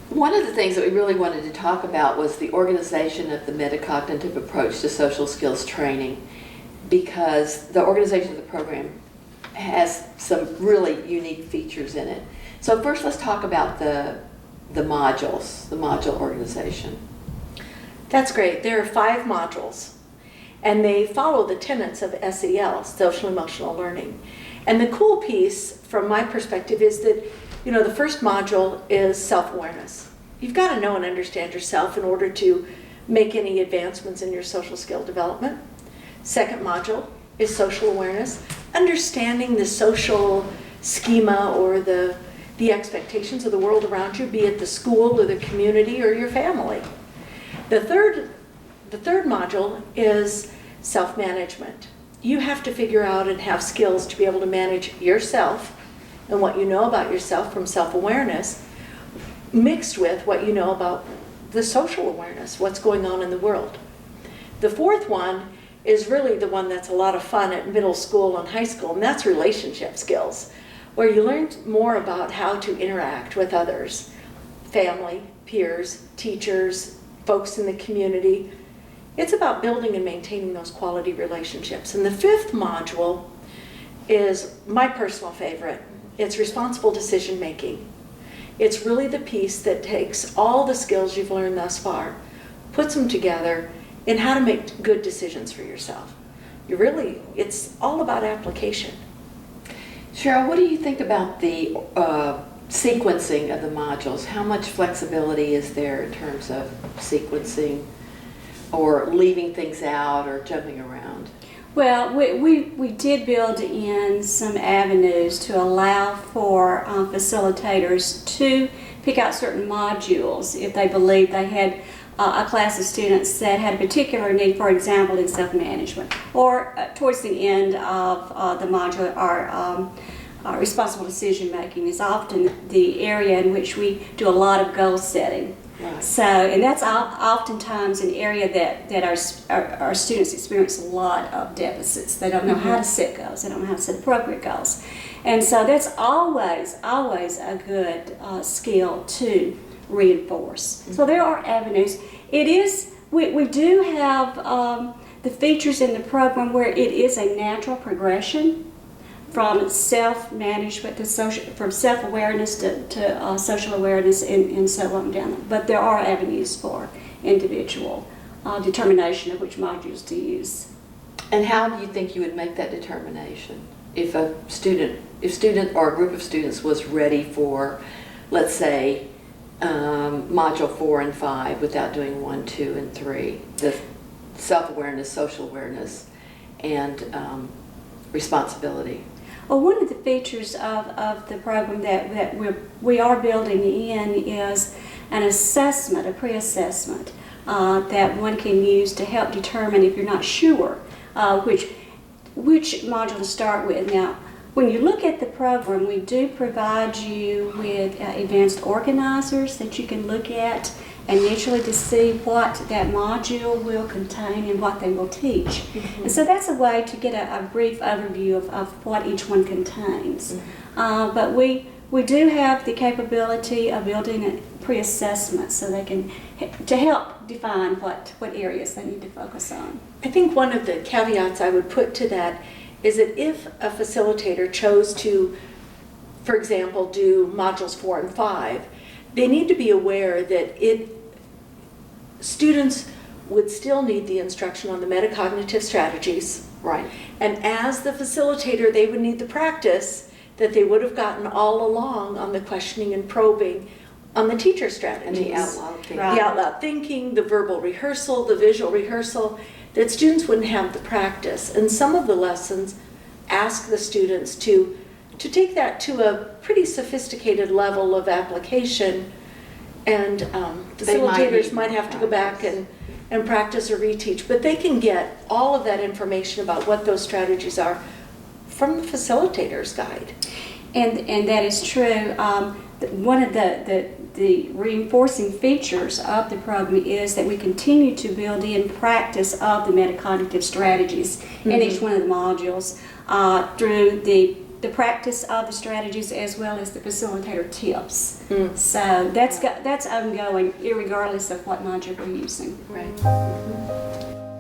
One of the things that we really wanted to talk about was the organization of the metacognitive approach to social skills training, because the organization of the program has some really unique features in it. So first let's talk about the modules, the module organization. That's great. There are 5 modules, and they follow the tenets of SEL, social emotional learning. And the cool piece from my perspective is that, the first module is self-awareness. You've got to know and understand yourself in order to make any advancements in your social skill development. Second module is social awareness, understanding the social schema or the expectations of the world around you, be it the school or the community or your family. The third module is self-management. You have to figure out and have skills to be able to manage yourself and what you know about yourself from self-awareness, mixed with what you know about the social awareness, what's going on in the world. The fourth one is really the one that's a lot of fun at middle school and high school, and that's relationship skills, where you learn more about how to interact with others, family, peers, teachers, folks in the community. It's about building and maintaining those quality relationships. And the fifth module is my personal favorite. It's responsible decision making. It's really the piece that takes all the skills you've learned thus far, puts them together in how to make good decisions for yourself. It's all about application. Cheryl, what do you think about the sequencing of the modules? How much flexibility is there in terms of sequencing or leaving things out or jumping around? Well, we did build in some avenues to allow for facilitators to pick out certain modules if they believe they had a class of students that had a particular need, for example, in self-management, or towards the end of the module, our responsible decision making is often the area in which we do a lot of goal setting. Right. So, and that's oftentimes an area that our students experience a lot of deficits. They don't know how to set goals. They don't know how to set appropriate goals. And so that's always a good skill to reinforce. So there are avenues. We do have the features in the program where it is a natural progression from self-management to from self-awareness to social awareness and so on down. But there are avenues for individual determination of which modules to use. And how do you think you would make that determination? If a student or a group of students was ready for, let's say, module 4 and 5 without doing 1, 2, and 3, the self-awareness, social awareness, and responsibility. Well, one of the features of the program that we are building in is an assessment, a pre-assessment that one can use to help determine if you're not sure which module to start with. Now, when you look at the program, we do provide you with advanced organizers that you can look at initially to see what that module will contain and what they will teach. And so that's a way to get a brief overview of what each one contains. But we do have the capability of building a pre-assessment so they can to help define what areas they need to focus on. I think one of the caveats I would put to that is that if a facilitator chose to, for example, do modules 4 and 5, they need to be aware that students would still need the instruction on the metacognitive strategies. Right. And as the facilitator, they would need the practice that they would have gotten all along on the questioning and probing on the teacher strategies. And the out loud thinking. The out loud thinking, the verbal rehearsal, the visual rehearsal, that students wouldn't have the practice. And some of the lessons ask the students to take that to a pretty sophisticated level of application, and facilitators might have to go back and practice or reteach, but they can get all of that information about what those strategies are from the facilitator's guide. And that is true. One of the the reinforcing features of the program is that we continue to build in practice of the metacognitive strategies in each one of the modules through the practice of the strategies as well as the facilitator tips. So that's ongoing, irregardless of what module we're using. Right.